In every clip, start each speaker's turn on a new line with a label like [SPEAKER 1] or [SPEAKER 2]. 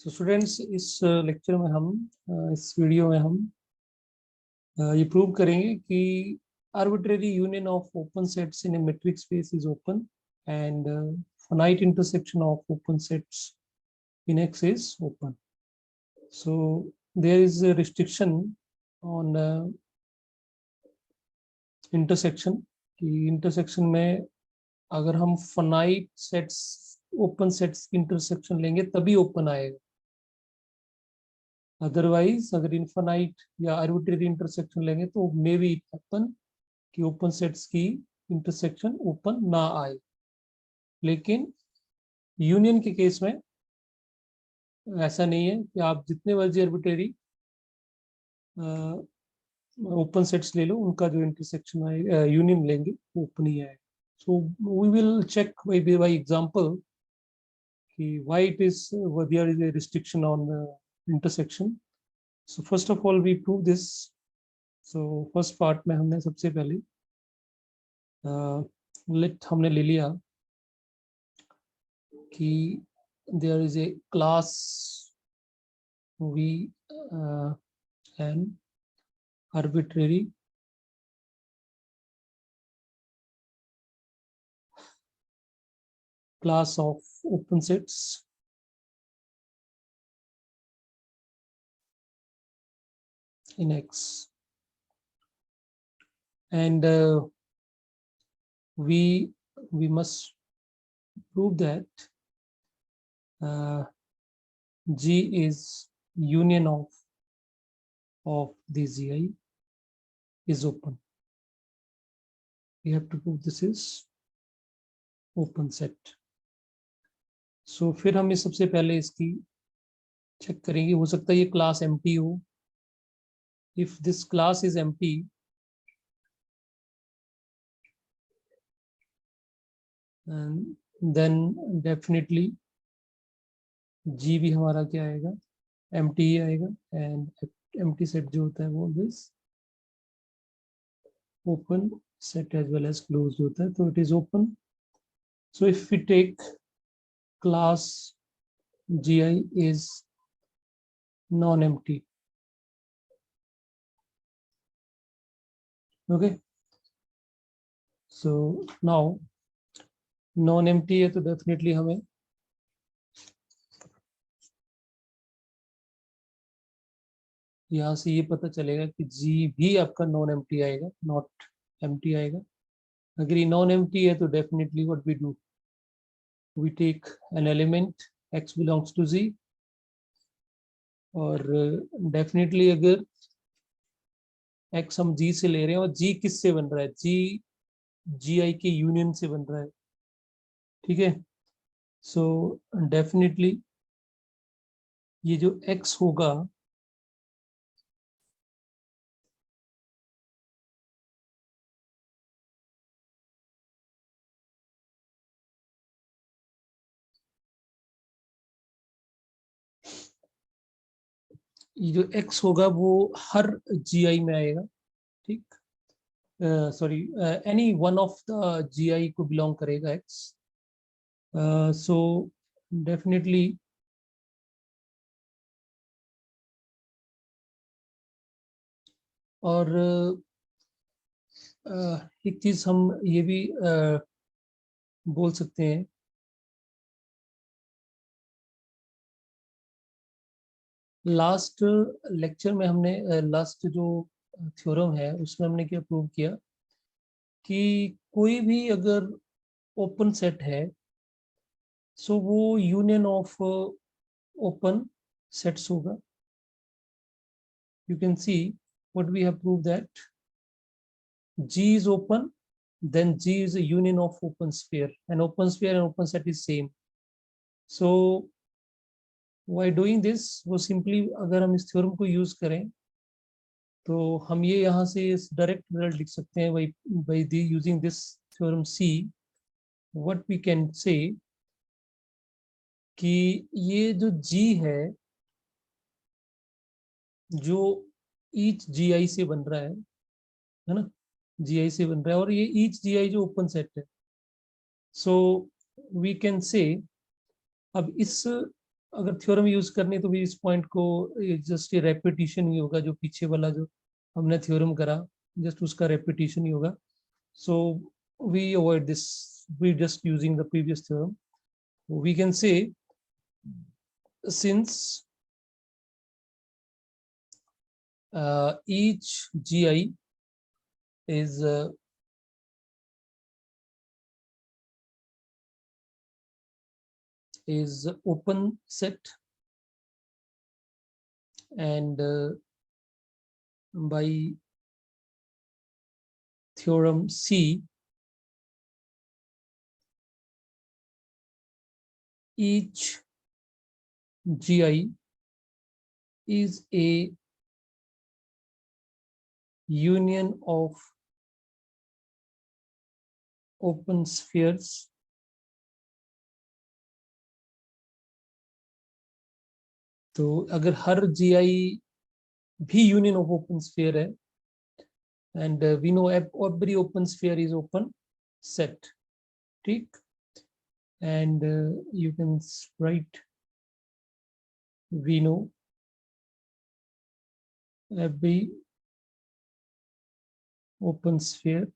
[SPEAKER 1] So students, इस lecture में हम इस वीडियो में हम ये प्रूव करेंगे कि arbitrary union of open sets in a metric space is open and finite intersection of open sets in X is open. So there is a restriction on intersection कि intersection में अगर हम finite sets open sets की intersection लेंगे तभी open आएगा, otherwise अगर infinite या आर्बिट्रेरी इंटरसेक्शन लेंगे तो मे बी इट हैपन कि ओपन सेट्स की इंटरसेक्शन ओपन ना आए। लेकिन यूनियन के केस में ऐसा नहीं है कि आप जितने मर्जी आर्बिट्रेरी ओपन सेट्स ले लो, उनका जो इंटरसेक्शन आएगा यूनियन लेंगे वो ओपन ही आएगा। So we will check by example कि why it is there is a restriction on intersection. So first of all we prove this. So first part में हमने सबसे पहले let हमने ले लिया कि there is a class V and arbitrary class of open sets in X, and we must prove that G is union of the Gi is open. We have to prove this is open set. So फिर हमें सबसे पहले इसकी check करेंगे। हो सकता है ये क्लास empty हो। If this class is empty, and then definitely G भी हमारा क्या आएगा, empty ही आएगा, and empty set जो होता है वो this open set as well as closed होता है, तो it is open. So if we take class Gi is non-empty, okay, so now non-empty है तो definitely हमें यहाँ से ये पता चलेगा कि G भी आपका नॉन एम्प्टी आएगा, नॉट एम्प्टी आएगा। अगर ये नॉन एम्प्टी है तो definitely what we do, we take an element x belongs to Z, और डेफिनेटली अगर x हम G से ले रहे हैं और G किस से बन रहा है, G Gi के यूनियन से बन रहा है, ठीक है। सो डेफिनेटली ये जो x होगा ये जो x होगा वो हर Gi में आएगा, ठीक। Sorry, any one of the Gi को बिलोंग करेगा x। सो डेफिनेटली और एक चीज हम ये भी बोल सकते हैं, लास्ट लेक्चर में हमने लास्ट जो थ्योरम है उसमें हमने क्या प्रूव किया कि कोई भी अगर ओपन सेट है सो वो यूनियन ऑफ ओपन सेट्स होगा। You can see what we have prove that G is open, then G is a union of open sphere, and open sphere and open set is same. So why doing this, वो simply अगर हम इस theorem को use करें तो हम ये यहाँ से डायरेक्ट रिजल्ट लिख सकते हैं by using this theorem C, what we can say कि ये जो G है जो each Gi से बन रहा है ना, Gi से बन रहा है, और ये each Gi जो ओपन सेट है, सो वी कैन से अब इस अगर थ्योरम यूज करनी तो भी इस पॉइंट को जस्ट ये रेपिटेशन ही होगा, जो पीछे वाला जो हमने थ्योरम करा जस्ट उसका रेपिटेशन ही होगा. So we avoid this. We just using the previous theorem. We can say since each GI is open set, and by theorem C, each GI is a union of open spheres तो अगर हर GI भी union of open sphere है, and we know every open sphere is open set. ठीक, and you can write we know every open sphere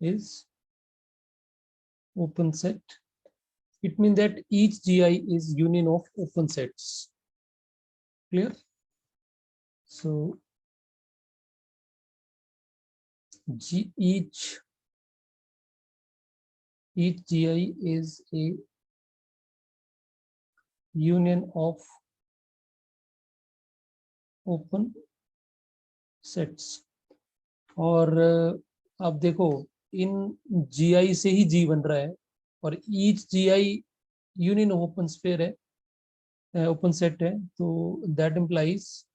[SPEAKER 1] is open set. It means that each GI is union of open sets. Clear? So each GI is a union of open sets. और आप देखो इन GI से ही G बन रहा है, और each GI union of open sphere है, open set है, तो that implies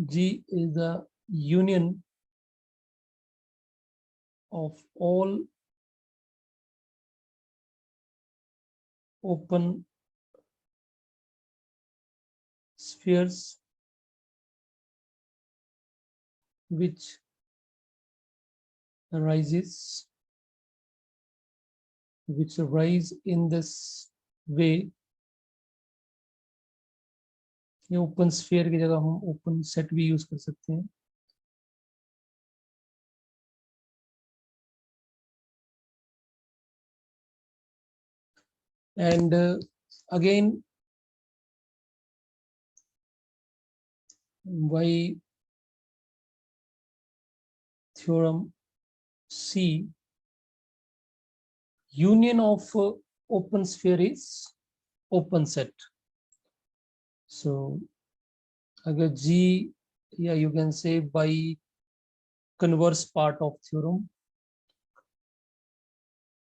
[SPEAKER 1] G is the union of all open spheres which arise in this way. ये ओपन स्फीयर की जगह हम ओपन सेट भी यूज कर सकते हैं. And again, by theorem C, union of open sphere is open set. So अगर G, yeah, you can say by converse part of theorem,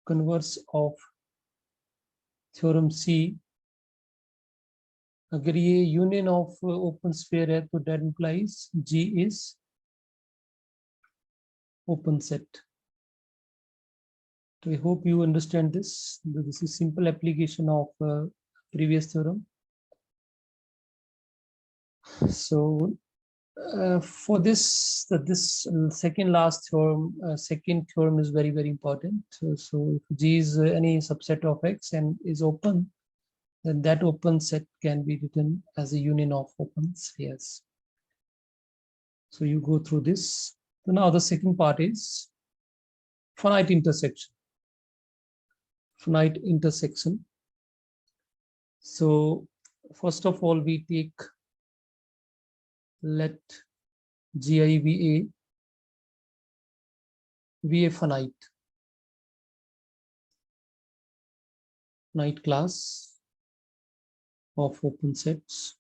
[SPEAKER 1] converse of theorem C, अगर ये union of open sphere है तो that implies G is open set. So I hope you understand this. This is simple application of previous theorem. So for this second last theorem, second theorem is very important. So if G is any subset of X and is open, then that open set can be written as a union of open spheres. So you go through this. So now the second part is finite intersection. Finite intersection. So first of all, we take, let GI be a finite class of open sets.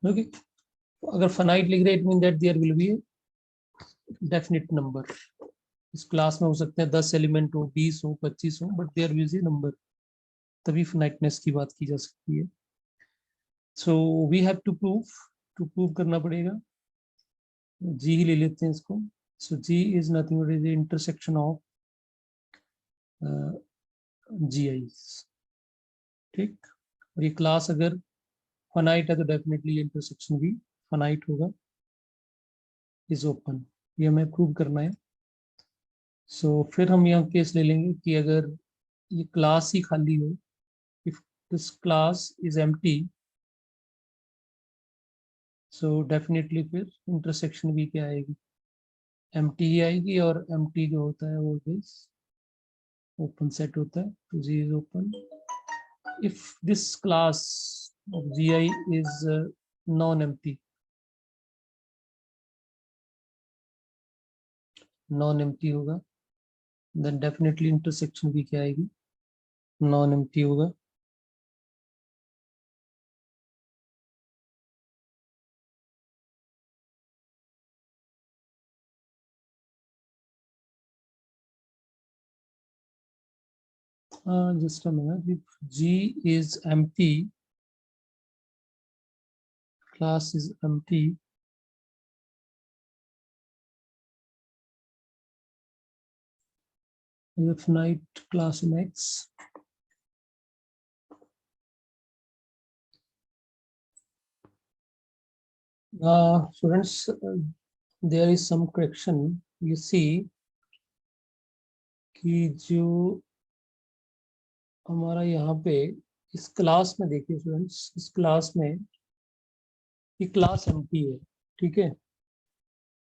[SPEAKER 1] Okay, अगर finite लिख रहे, it means that there will be a definite number. इस class में हो सकते हैं 10 element हो, 20 हो, 25 हो, but there will be number, तभी फिनाइटनेस की बात की जा सकती है. So we have to prove करना पड़ेगा. जी ही ले लेते हैं इसको. So G is nothing but is intersection of GIs. ठीक। और ये क्लास अगर फाइनाइट है तो डेफिनेटली इंटरसेक्शन भी फाइनाइट होगा, इज ओपन। ये हमें प्रूव करना है। सो फिर हम यहाँ केस ले लेंगे कि अगर ये क्लास ही खाली हो, if this class is empty, so definitely फिर इंटरसेक्शन भी क्या आएगी, एम्प्टी ही आएगी। और एम्प्टी जो होता है वो इज ओपन सेट होता है, तो G is open if this class of gi is non-empty, non-empty होगा, then definitely intersection भी क्या आएगी, non-empty होगा। Just a minute, if G is empty, class is empty, infinite class in X, students, there is some correction, you see कि जो हमारा यहाँ पे इस क्लास में देखिए स्टूडेंट्स, इस क्लास में ये क्लास एम्प्टी है, ठीक है।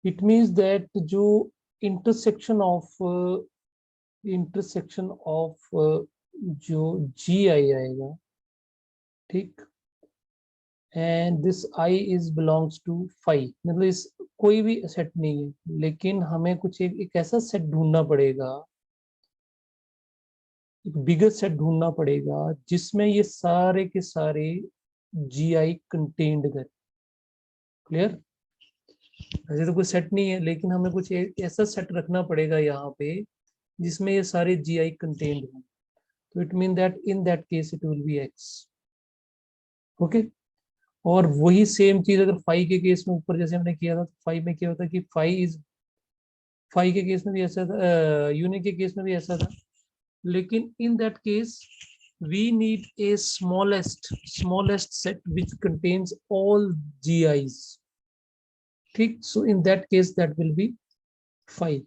[SPEAKER 1] इट मीन्स दैट जो इंटरसेक्शन ऑफ जो जी आई आएगा, ठीक, and this I is belongs to five, मतलब इस कोई भी सेट नहीं है, लेकिन हमें कुछ एक ऐसा सेट ढूंढना पड़ेगा, एक बिगर सेट ढूंढना पड़ेगा जिसमें ये सारे के सारे जी आई कंटेन्ड कर। क्लियर? ऐसे तो कोई सेट नहीं है, लेकिन हमें कुछ ऐसा सेट रखना पड़ेगा यहाँ पे जिसमें ये सारे जी आई कंटेन्ड हो, तो it mean that in that case it will be x. Okay. और वही सेम चीज अगर फाइव के केस में ऊपर जैसे हमने किया था, तो फाइव में क्या होता है कि फाइव के केस में भी ऐसा था, यूनिक के केस में भी ऐसा था, लेकिन in that case we need a smallest set which contains all G Is, ठीक। So in that case that will be five,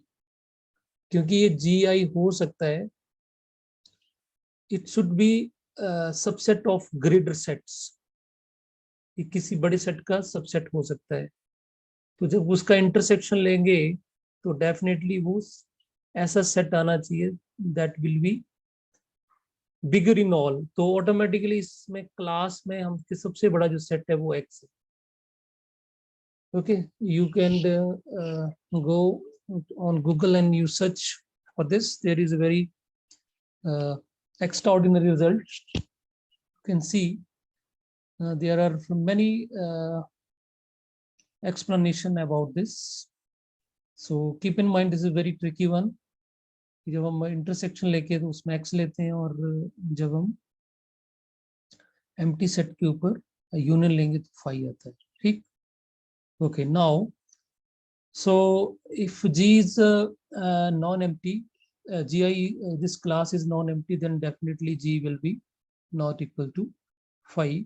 [SPEAKER 1] क्योंकि ये जी आई हो सकता है, it should be subset of greater sets, ये किसी बड़े सेट का सबसेट हो सकता है। तो जब उसका इंटरसेक्शन लेंगे तो डेफिनेटली वो ऐसा सेट आना चाहिए that will be bigger in all, तो ऑटोमेटिकली इसमें क्लास में हम सबसे बड़ा जो सेट है वो एक्स है। Okay, you can go on Google and you search for this. There is a very extraordinary result. You can see there are many explanation about this. So keep in mind this is a very tricky one. जब हम intersection लेके तो उसमें x लेते हैं, और जब हम एम्प्टी सेट के ऊपर यूनियन लेंगे तो फाइव आता है, ठीक। Okay, now so if G is non-empty, Gi this class is non-empty, then definitely G will be not equal to 5.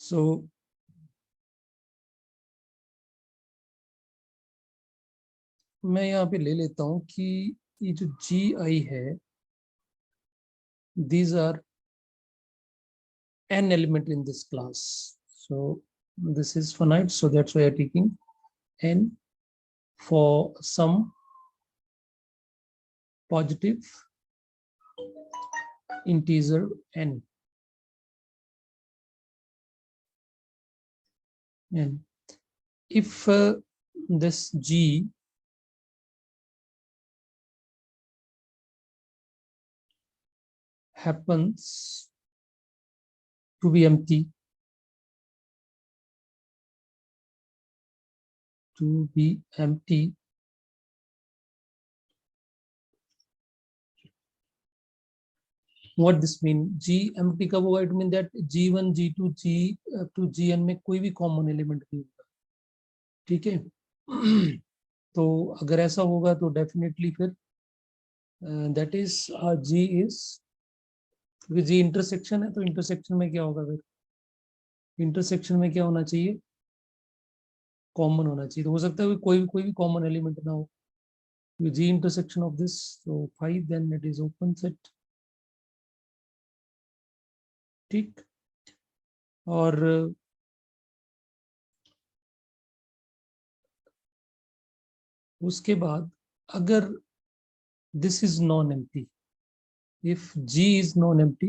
[SPEAKER 1] So मैं यहाँ पे ले लेता हूँ कि ये जो Gi है, these are n element in this class, so this is finite, so that's why I'm taking n for some positive integer n. And if this G happens to be empty, what this mean, G empty कब होगा, it mean that G1 G2 G to Gn में कोई भी common element नहीं होगा, ठीक है। तो अगर ऐसा होगा तो डेफिनेटली फिर दैट इज G इज क्योंकि जी इंटरसेक्शन है तो इंटरसेक्शन में क्या होगा फिर, इंटरसेक्शन में क्या होना चाहिए, कॉमन होना चाहिए। तो हो सकता है कि कोई भी कॉमन एलिमेंट ना हो, जी इंटरसेक्शन ऑफ दिस, तो 5 then it is open set. ठीक। और उसके बाद अगर this is non empty, if G is non-empty,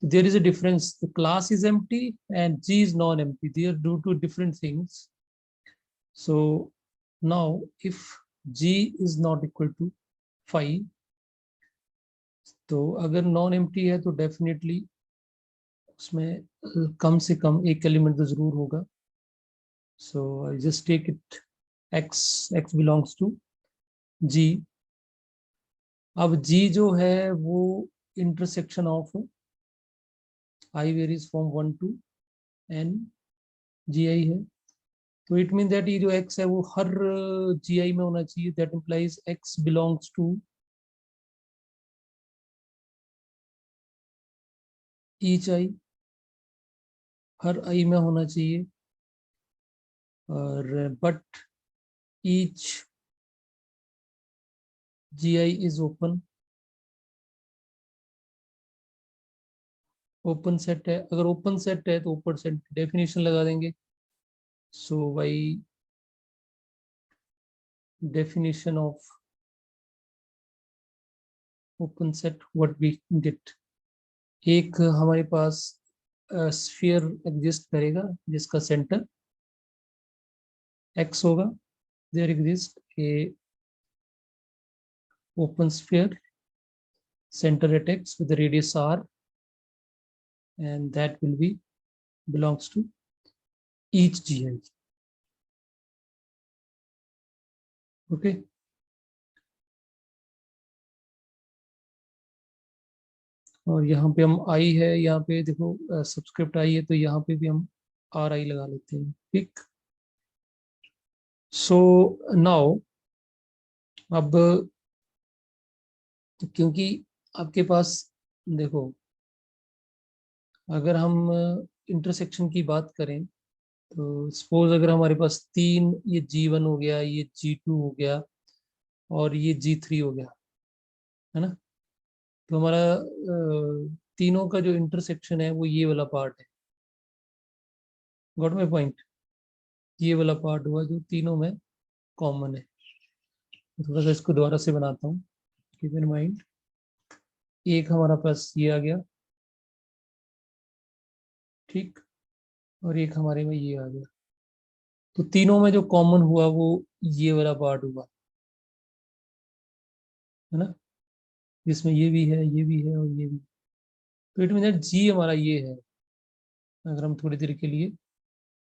[SPEAKER 1] there is a difference. The class is empty and G is non-empty. They are due to different things. So now if G is not equal to 5, तो अगर non empty है तो definitely उसमें कम से कम एक element तो जरूर होगा। So I just take it x belongs to G। अब G जो है वो intersection of I varies from 1 to n GI है। तो इट मीन दैट ये जो x है वो हर GI में होना चाहिए। That implies x belongs to each i, हर i में होना चाहिए। और but each GI is open, open set है। अगर ओपन सेट है तो ओपन सेट डेफिनेशन लगा देंगे। So by definition of open set what we get, एक हमारे पास स्फीयर एग्जिस्ट करेगा जिसका सेंटर x होगा। There exist a open sphere center at x with the radius r, and that will be belongs to each GI. Okay. और यहाँ पे हम i है, यहाँ पे देखो सब्सक्रिप्ट i है, तो यहाँ पे भी हम ri लगा लेते हैं। ठीक। सो नाउ अब क्योंकि आपके पास देखो, अगर हम इंटरसेक्शन की बात करें तो सपोज अगर हमारे पास तीन, ये G1 हो गया, ये G2 हो गया और ये G3 हो गया, है ना। तो हमारा तीनों का जो इंटरसेक्शन है वो ये वाला पार्ट है। Got my point. ये वाला पार्ट हुआ जो तीनों में कॉमन है। थोड़ा सा इसको दोबारा से बनाता हूँ, कीप इन माइंड। एक हमारा पास ये आ गया, ठीक, और एक हमारे में ये आ गया। तो तीनों में जो कॉमन हुआ वो ये वाला पार्ट हुआ, है ना, जिसमें ये भी है, ये भी है और ये भी। तो इट मीन जी हमारा ये है। अगर हम थोड़ी देर के लिए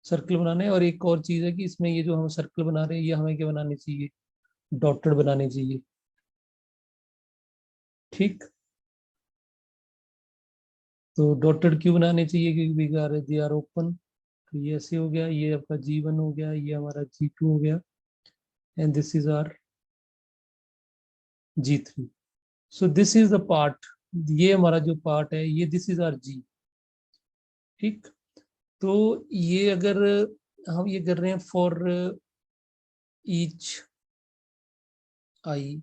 [SPEAKER 1] सर्कल बनाने, और एक और चीज है कि इसमें ये जो हम सर्कल बना रहे हैं ये हमें क्या बनानी चाहिए, डॉटेड बनानी चाहिए। ठीक। तो डॉटेड क्यों बनाने चाहिए, क्योंकि दे आर ओपन। तो ये ऐसे हो गया, ये आपका G1 हो गया, ये हमारा G2 हो गया, and this is our G3। So this is the part, ये हमारा जो पार्ट है ये दिस इज आर G। ठीक। तो ये अगर हम ये कर रहे हैं फॉर ईच आई,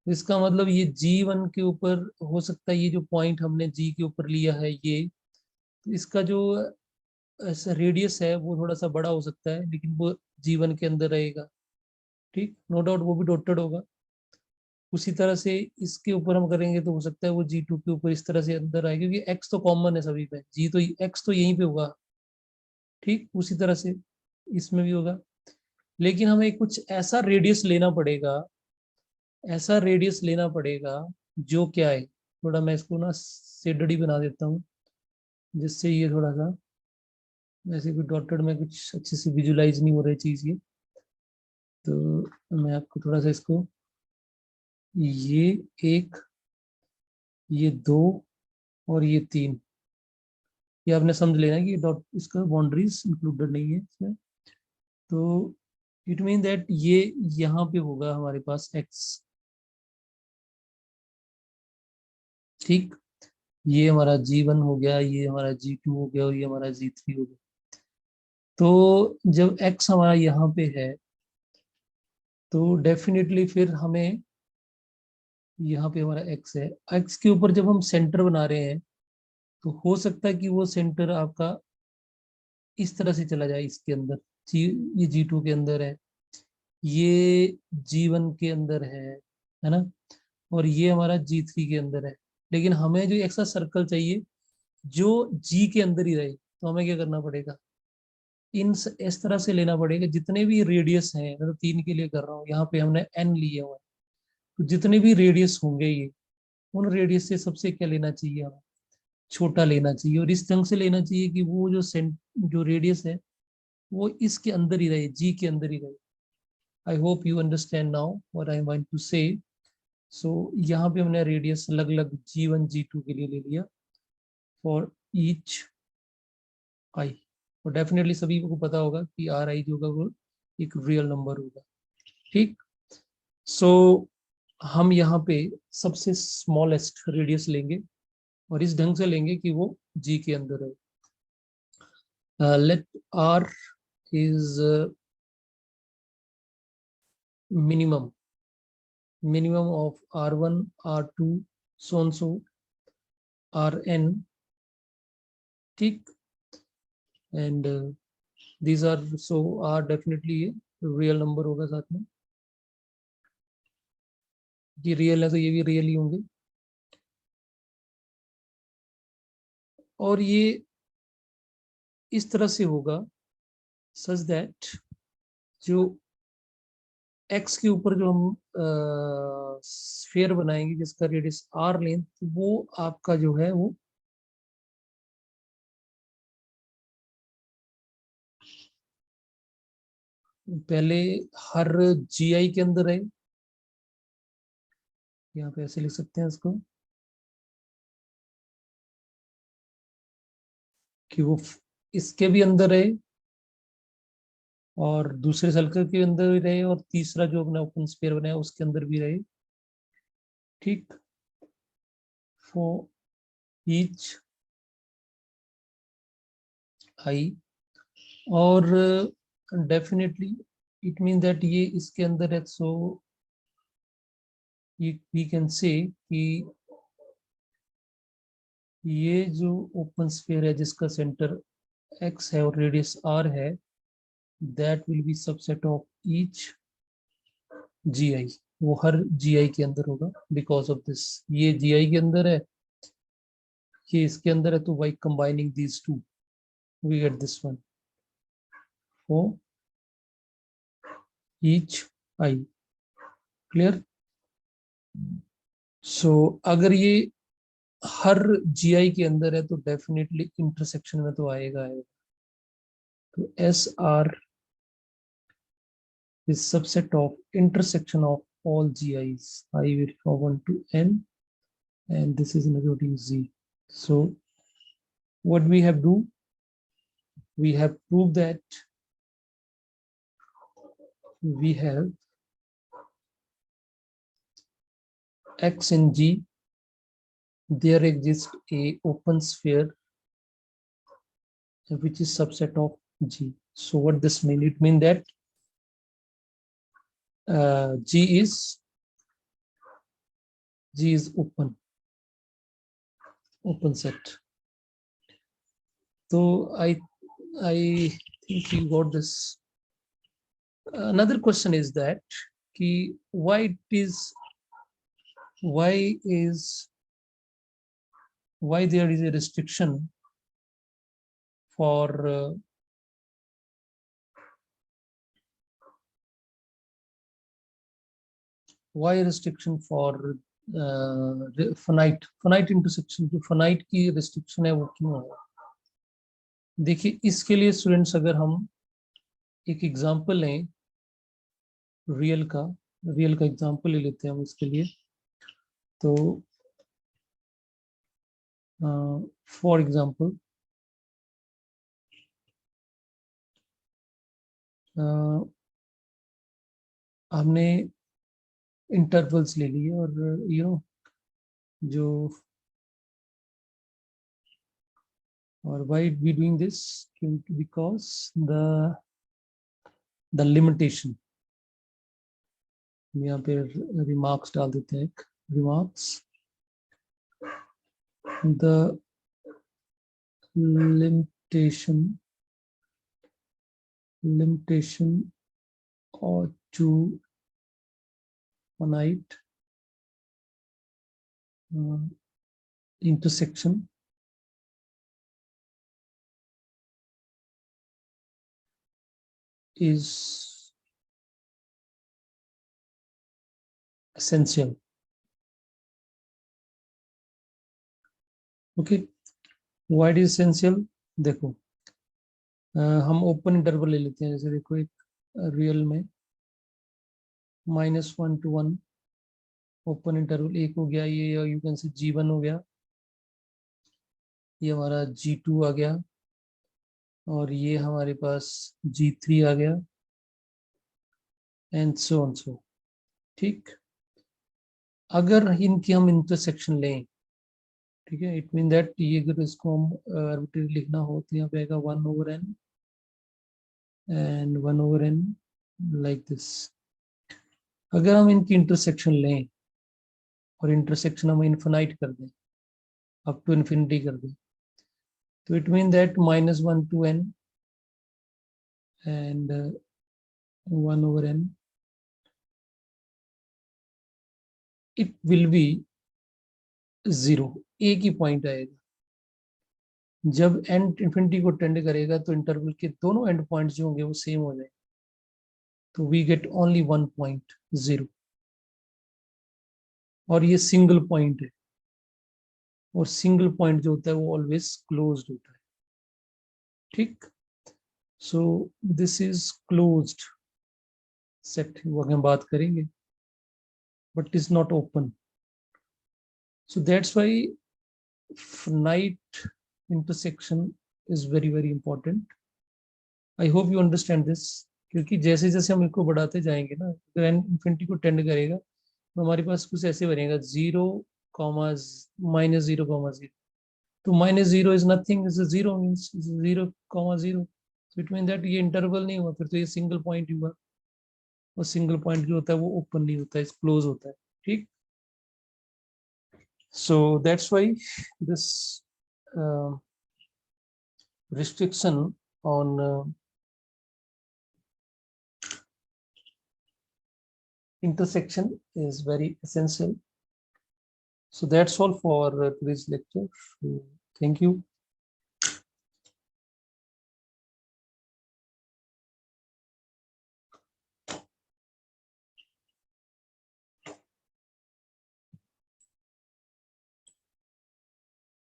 [SPEAKER 1] इसका मतलब ये G1 के ऊपर हो सकता है, ये जो पॉइंट हमने G के ऊपर लिया है ये, तो इसका जो रेडियस है वो थोड़ा सा बड़ा हो सकता है, लेकिन वो G1 के अंदर रहेगा। ठीक, नो डाउट वो भी डॉटेड होगा। उसी तरह से इसके ऊपर हम करेंगे तो हो सकता है वो G2 के ऊपर इस तरह से अंदर आए, क्योंकि x तो कॉमन है सभी पे, जी तो x तो यहीं पे होगा। ठीक, उसी तरह से इसमें भी होगा। लेकिन हमें कुछ ऐसा रेडियस लेना पड़ेगा, ऐसा रेडियस लेना पड़ेगा जो क्या है, थोड़ा मैं इसको ना शेडडी बना देता हूँ जिससे ये थोड़ा सा, वैसे भी डॉटेड में कुछ अच्छे से विजुलाइज नहीं हो रही चीज ये। तो मैं आपको थोड़ा सा इसको, ये एक, ये दो और ये तीन, ये आपने समझ लेना कि डॉट इसका बाउंड्रीज इंक्लूडेड नहीं है इसमें। तो इट मीन दैट ये यहाँ पे होगा हमारे पास x। ठीक। ये हमारा G1 हो गया, ये हमारा G2 हो गया और ये हमारा G3 हो गया। तो जब x हमारा यहाँ पे है तो डेफिनेटली फिर हमें, यहाँ पे हमारा x है, x के ऊपर जब हम सेंटर बना रहे हैं तो हो सकता है कि वो सेंटर आपका इस तरह से चला जाए इसके अंदर। जी, ये G2 के अंदर है, ये G1 के अंदर है ना, और ये हमारा G3 के अंदर है। लेकिन हमें जो ऐसा सर्कल चाहिए जो G के अंदर ही रहे, तो हमें क्या करना पड़ेगा, इस तरह से लेना पड़ेगा जितने भी रेडियस हैं, मैं तो 3 के लिए कर रहा हूँ, यहाँ पे हमने n लिए हुए हैं, तो जितने भी रेडियस होंगे ये, उन रेडियस से सबसे क्या लेना चाहिए हमें, छोटा लेना चाहिए। और इस ढंग से लेना चाहिए कि वो जो रेडियस है वो इसके अंदर ही रहे, G के अंदर ही रहे। I hope you understand now what I want to say. So यहाँ पे हमने रेडियस अलग अलग G1 G2 के लिए ले लिया फॉर ईच आई। और डेफिनेटली सभी को पता होगा कि आर आई जो होगा वो एक रियल नंबर होगा। ठीक। सो हम यहाँ पे सबसे स्मॉलेस्ट रेडियस लेंगे और इस ढंग से लेंगे कि वो जी के अंदर है। Let R is minimum minimum of R1, R2, so and so, Rn, ठीक। And these are, so R definitely ये रियल नंबर होगा साथ में, ये रियल है तो ये भी रियल ही होंगे। और ये इस तरह से होगा सच दैट जो x के ऊपर जो हम स्फीयर बनाएंगे जिसका रेडियस r लेंथ, वो आपका जो है वो पहले हर GI के अंदर है, यहाँ पे ऐसे लिख सकते हैं इसको कि वो इसके भी अंदर है और दूसरे सर्कल के अंदर भी रहे और तीसरा जो अपना ओपन स्पेयर बनाया उसके अंदर भी रहे, ठीक। फॉर ईच आई। और डेफिनेटली इट मीन दैट ये इसके अंदर है, सो वी कैन से कि ये जो ओपन स्पेयर है जिसका सेंटर x है और रेडियस r है, that will B subset of each GI। वो हर GI के अंदर होगा बिकॉज ऑफ दिस, ये GI के अंदर है, ये इसके अंदर है, तो by combining these two we get this one for each I. Clear. So अगर ये हर GI के अंदर है तो डेफिनेटली इंटरसेक्शन में तो आएगा आएगा। तो SR is subset of intersection of all GIs, I will from 1 to n, and this is including Z. So what we have do, we have proved that we have X in G, there exists a open sphere which is subset of G. So what this mean? It mean that G is open set. So I think you got this. Another question is that ki why is why there is a restriction for why restriction for finite intersection, जो finite की restriction है वो क्यों है? देखिए इसके लिए students अगर हम एक एग्जांपल लें रियल का, एग्जांपल ले लेते हैं हम इसके लिए। तो फॉर एग्जांपल हमने इंटरवल्स ले लिए और यू नो जो और why we doing this? Because the limitation, यहाँ पे रिमार्क्स डाल देते हैं, एक remarks, the limitation or to finite intersection is essential. Okay, why it is essential? देखो, हम ओपन इंटरवल ले लेते हैं, जैसे देखो एक रियल में -1 to 1 ओपन इंटरवल एक हो गया, ये यू कैन से G1 हो गया, ये हमारा G2 आ गया, और ये हमारे पास G3 आ गया, एंड सो ऑन सो। ठीक, अगर इनकी हम इंटरसेक्शन लें, ठीक है, इट मीन दैट ये अगर इसको हम आर्बिट्रेरी लिखना हो तो यहाँ पे आएगा 1/n and 1/n like this. अगर हम इनकी इंटरसेक्शन लें और इंटरसेक्शन हम इन्फिनाइट कर दें, अप टू इन्फिनिटी कर दें, तो it mean that -1 to n and 1/n it will be 0। एक ही पॉइंट आएगा, जब एंड इन्फिनिटी को टेंड करेगा तो इंटरवल के दोनों एंड पॉइंट्स जो होंगे वो सेम हो जाएंगे, तो वी गेट ओनली 1.0, और ये सिंगल पॉइंट है, और सिंगल पॉइंट जो होता है वो ऑलवेज क्लोज्ड होता है। ठीक, सो दिस इज क्लोज्ड सेट, वो हम बात करेंगे, but is not open. So that's why finite intersection is very very important. I hope you understand this, क्योंकि जैसे जैसे हम इसको बढ़ाते जाएंगे ना, अगर n इन्फिनिटी को टेंड करेगा तो हमारे पास कुछ ऐसे बनेगा 0, -0, तो -0 is nothing, is 0 means 0, 0, so it means that ये इंटरवल नहीं हुआ, फिर तो ये सिंगल पॉइंट हुआ, और सिंगल पॉइंट जो होता है वो ओपन नहीं होता है, क्लोज होता है। ठीक, so that's why this restriction on intersection is very essential. So that's all for today's lecture. So thank you.